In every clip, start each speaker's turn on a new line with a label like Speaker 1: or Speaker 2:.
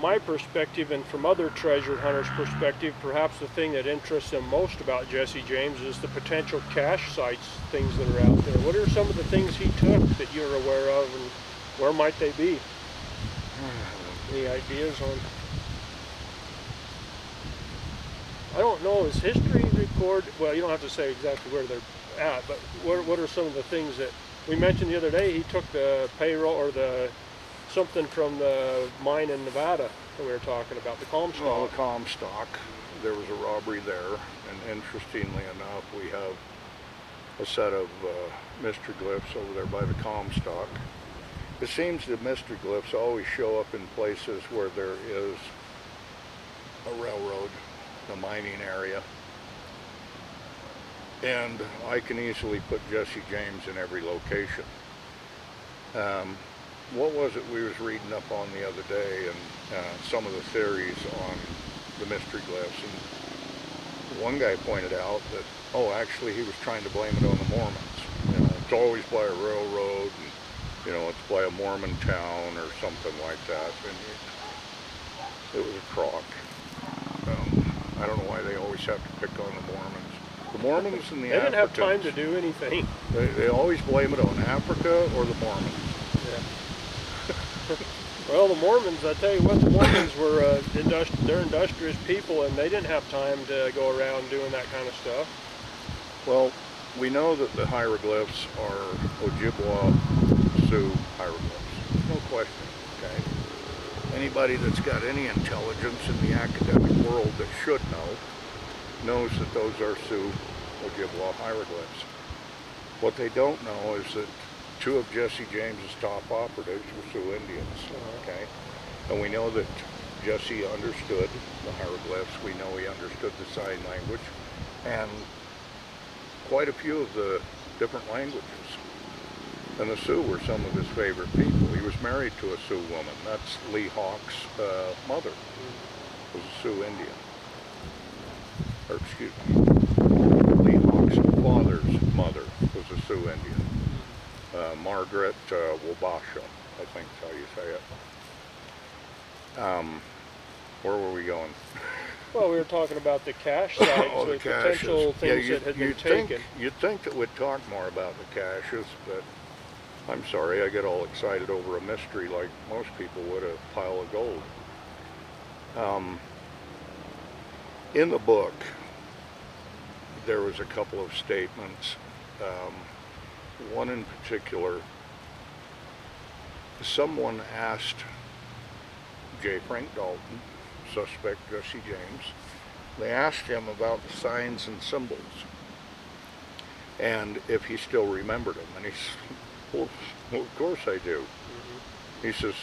Speaker 1: my perspective and from other treasure hunters' perspective, perhaps the thing that interests them most about Jesse James is the potential cache sites, things that are out there. What are some of the things he took that you're aware of, and where might they be? Any ideas on? I don't know, is history record, well, you don't have to say exactly where they're at, but what are some of the things that, we mentioned the other day, he took the payroll, or something from the mine in Nevada that we were talking about, the Comstock.
Speaker 2: Well, the Comstock, there was a robbery there, and interestingly enough, we have a set of mystery glyphs over there by the Comstock. It seems that mystery glyphs always show up in places where there is a railroad, a mining area. And I can easily put Jesse James in every location. What was it we was reading up on the other day, and some of the theories on the mystery glyphs, and one guy pointed out that, oh, actually he was trying to blame it on the Mormons. You know, it's always by a railroad, and you know, it's by a Mormon town or something like that, and it was a crock. I don't know why they always have to pick on the Mormons. The Mormons and the
Speaker 1: They didn't have
Speaker 2: Africans,
Speaker 1: time to do anything.
Speaker 2: They always blame it on Africa or the Mormons.
Speaker 1: Yeah. Well, the Mormons, I tell you what, the Mormons were they're industrious people, and they didn't have time to go around doing that kind of stuff.
Speaker 2: Well, we know that the hieroglyphs are Ojibwa Sioux hieroglyphs. No question, okay? Anybody that's got any intelligence in the academic world that should know knows that those are Sioux Ojibwa hieroglyphs. What they don't know is that two of Jesse James's top operatives were Sioux Indians, okay? And we know that Jesse understood the hieroglyphs. We know he understood the sign language and quite a few of the different languages. And the Sioux were some of his favorite people. He was married to a Sioux woman. That's Lee Hawk's mother, was a Sioux Indian. Or excuse me, Lee Hawk's father's mother was a Sioux Indian. Margaret Wabasha, I think is how you say it. Where were we going?
Speaker 1: Well, we were talking about the cache sites,
Speaker 2: Oh,
Speaker 1: the
Speaker 2: the
Speaker 1: potential
Speaker 2: caches.
Speaker 1: things that had been taken.
Speaker 2: You'd think that we'd talk more about the caches, but I'm sorry, I get all excited over a mystery like most people would, a pile of gold. In the book, there was a couple of statements. One in particular, someone asked J. Frank Dalton, suspect Jesse James, they asked him about the signs and symbols and if he still remembered them. And he said, well, of course I do. Mm-hmm. He says,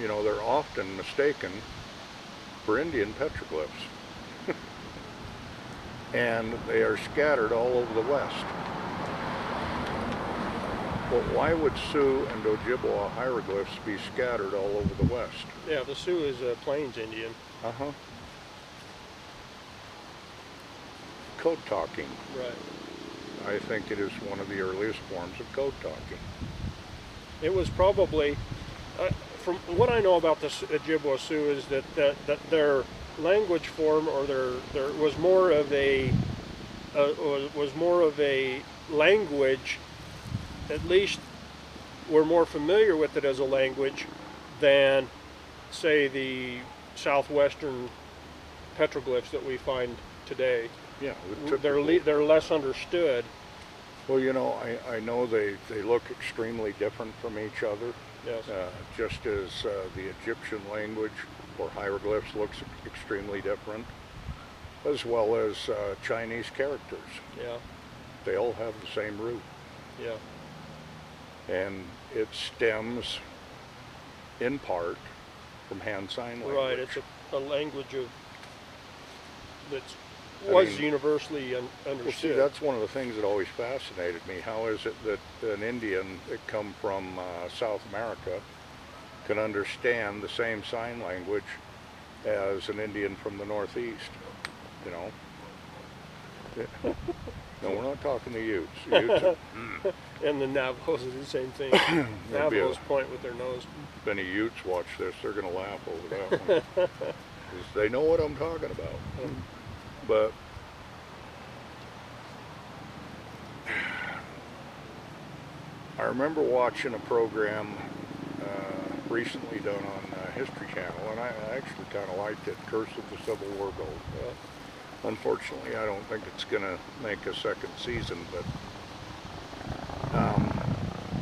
Speaker 2: you know, they're often mistaken for Indian petroglyphs. And they are scattered all over the West. Well, why would Sioux and Ojibwa hieroglyphs be scattered all over the West?
Speaker 1: Yeah, the Sioux is a Plains Indian.
Speaker 2: Uh-huh. Code talking.
Speaker 1: Right.
Speaker 2: I think it is one of the earliest forms of code talking.
Speaker 1: It was probably, from what I know about the Ojibwa Sioux, is that their language form, or there was more of a language. At least we're more familiar with it as a language than, say, the southwestern petroglyphs that we find today.
Speaker 2: Yeah,
Speaker 1: they're less understood.
Speaker 2: Well, you know, I know they look extremely different from each other.
Speaker 1: Yes.
Speaker 2: Just as the Egyptian language or hieroglyphs looks extremely different, as well as Chinese characters.
Speaker 1: Yeah. They
Speaker 2: all have the same root.
Speaker 1: Yeah.
Speaker 2: And it stems, in part, from hand sign language.
Speaker 1: Right, it's a language was universally understood.
Speaker 2: Well, see, that's one of the things that always fascinated me. How is it that an Indian that come from South America can understand the same sign language as an Indian from the Northeast? You know? No, we're not talking the Utes. The Utes are,
Speaker 1: And the Navajos do the same thing.
Speaker 2: There'll be
Speaker 1: Navajos point with their nose.
Speaker 2: if any Utes watch this, they're going to laugh over that one. 'Cause they know what I'm talking about. But I remember watching a program recently done on History Channel, and I actually kind of liked it, Curse of the Civil War Gold. Unfortunately, I don't think it's going to make a second season, but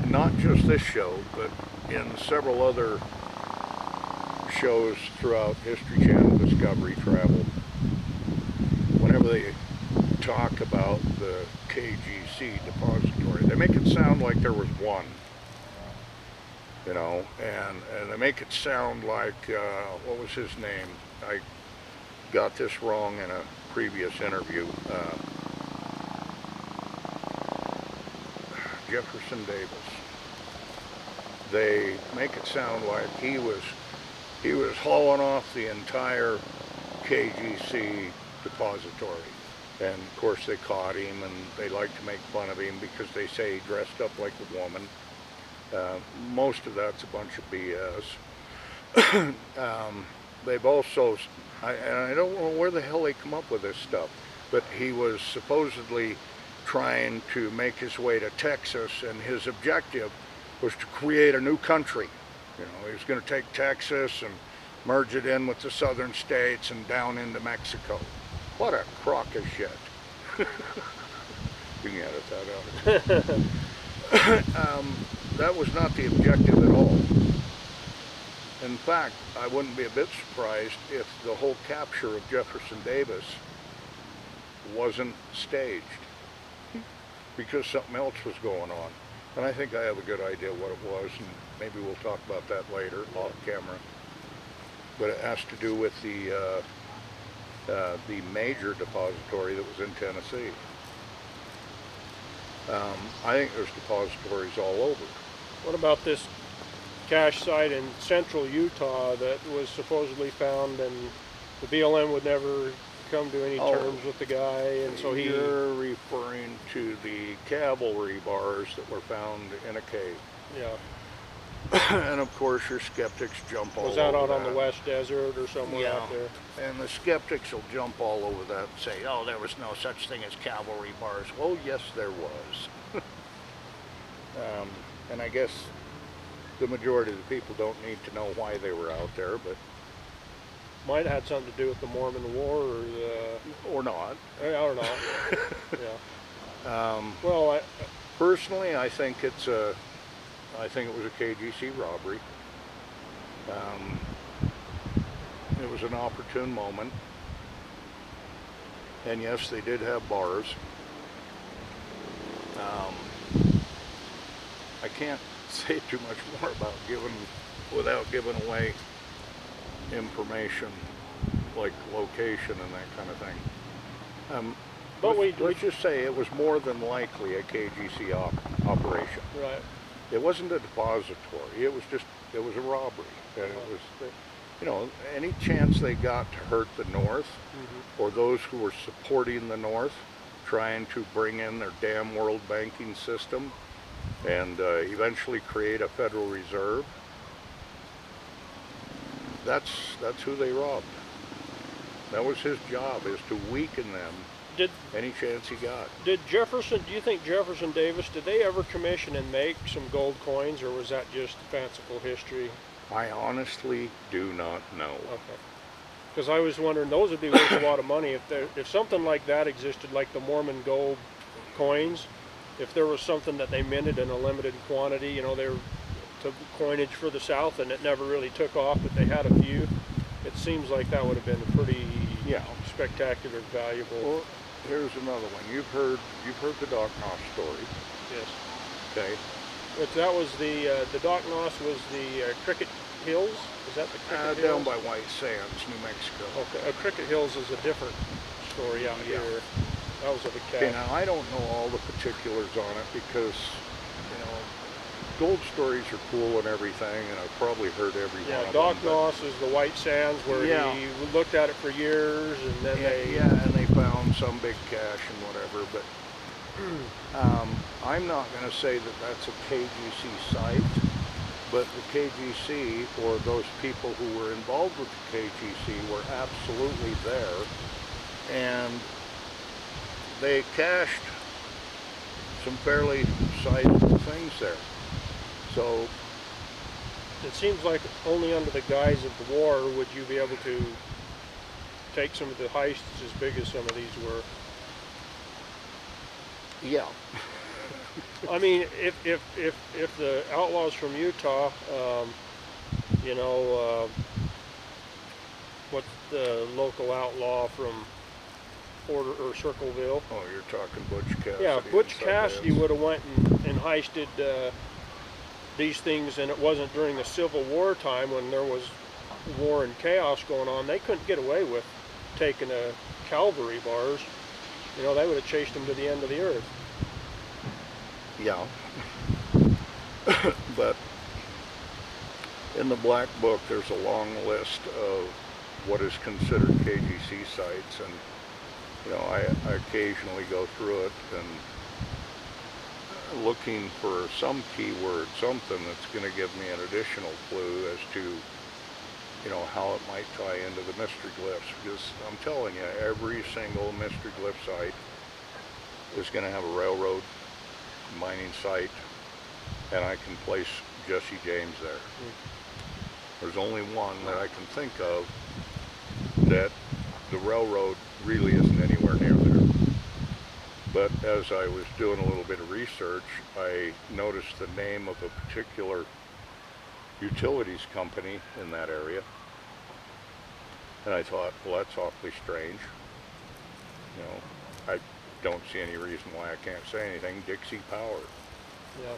Speaker 2: not just this show, but in several other shows throughout History Channel, Discovery, Travel, whenever they talk about the KGC depository, they make it sound like there was one, you know, and they make it sound like, what was his name? I got this wrong in a previous interview. Jefferson Davis. They make it sound like he was hauling off the entire KGC depository. And of course they caught him, and they like to make fun of him because they say he dressed up like a woman. Most of that's a bunch of BS. They've also, and I don't know where the hell they come up with this stuff, but he was supposedly trying to make his way to Texas, and his objective was to create a new country. You know, he was going to take Texas and merge it in with the southern states and down into Mexico. What a crock of shit. You can edit that out. That was not the objective at all. In fact, I wouldn't be a bit surprised if the whole capture of Jefferson Davis wasn't staged, because something else was going on. And I think I have a good idea what it was, and maybe we'll talk about that later off camera. But it has to do with the major depository that was in Tennessee. I think there's depositories all over.
Speaker 1: What about this cache site in central Utah that was supposedly found, and the BLM would never come to any terms with the guy, and so he...
Speaker 2: You're referring to the cavalry bars that were found in a cave.
Speaker 1: Yeah.
Speaker 2: And of course your skeptics jump all over that.
Speaker 1: Was that out on the West Desert or somewhere out there?
Speaker 2: And the skeptics will jump all over that and say, oh, there was no such thing as cavalry bars. Well, yes, there was. And I guess the majority of the people don't need to know why they were out there, but...
Speaker 1: Might have had something to do with the Mormon War, or the...
Speaker 2: Or not.
Speaker 1: Or not, yeah. Well,
Speaker 2: personally, I think it was a KGC robbery. It was an opportune moment. And yes, they did have bars. I can't say too much more about without giving away information like location and that kind of thing. But let's just say it was more than likely a KGC operation.
Speaker 1: Right.
Speaker 2: It wasn't a depository. It was a robbery. And it was, you know, any chance they got to hurt the North, or those who were supporting the North, trying to bring in their damn world banking system and eventually create a Federal Reserve. That's who they robbed. That was his job, is to weaken them any chance he got.
Speaker 1: Do you think Jefferson Davis, did they ever commission and make some gold coins, or was that just fanciful history?
Speaker 2: I honestly do not know.
Speaker 1: Okay. Because I was wondering, those would be worth a lot of money. If something like that existed, like the Mormon gold coins, if there was something that they minted in a limited quantity, you know, they were to coinage for the South and it never really took off, but they had a few, it seems like that would have been pretty spectacular, valuable.
Speaker 2: Well, here's another one. You've heard the Doc Noss story.
Speaker 1: Yes.
Speaker 2: Okay.
Speaker 1: That was the Doc Noss was the Cricket Hills. Is that the Cricket Hills?
Speaker 2: Down by White Sands, New Mexico.
Speaker 1: Okay. Cricket Hills is a different story out here. That was of a cat.
Speaker 2: Okay, now I don't know all the particulars on it because, you know, gold stories are cool and everything, and I've probably heard every one of them.
Speaker 1: Doc Noss is the White Sands where he looked at it for years, and then
Speaker 2: and they found some big cache and whatever. But I'm not going to say that that's a KGC site, but the KGC, or those people who were involved with the KGC, were absolutely there, and they cached some fairly sizable things there. So
Speaker 1: It seems like only under the guise of the war would you be able to take some of the heists as big as some of these were.
Speaker 2: yeah,
Speaker 1: I mean, if the outlaws from Utah, you know, what's the local outlaw from Porter or Circleville?
Speaker 2: oh, you're talking Butch Cassidy.
Speaker 1: Yeah, if Butch
Speaker 2: and
Speaker 1: Cassidy
Speaker 2: Sundance.
Speaker 1: would have went and heisted these things, and it wasn't during the Civil War time when there was war and chaos going on, they couldn't get away with taking a cavalry bars. You know, they would have chased them to the end of the earth.
Speaker 2: Yeah. But in the Black Book, there's a long list of what is considered KGC sites, and you know, I occasionally go through it and looking for some keyword, something that's going to give me an additional clue as to, you know, how it might tie into the mystery glyphs. Because I'm telling you, every single mystery glyph site is going to have a railroad mining site, and I can place Jesse James there. There's only one that I can think of that the railroad really isn't anywhere near there. But as I was doing a little bit of research, I noticed the name of a particular utilities company in that area. And I thought, well, that's awfully strange. You know, I don't see any reason why I can't say anything. Dixie Power.
Speaker 1: Yeah.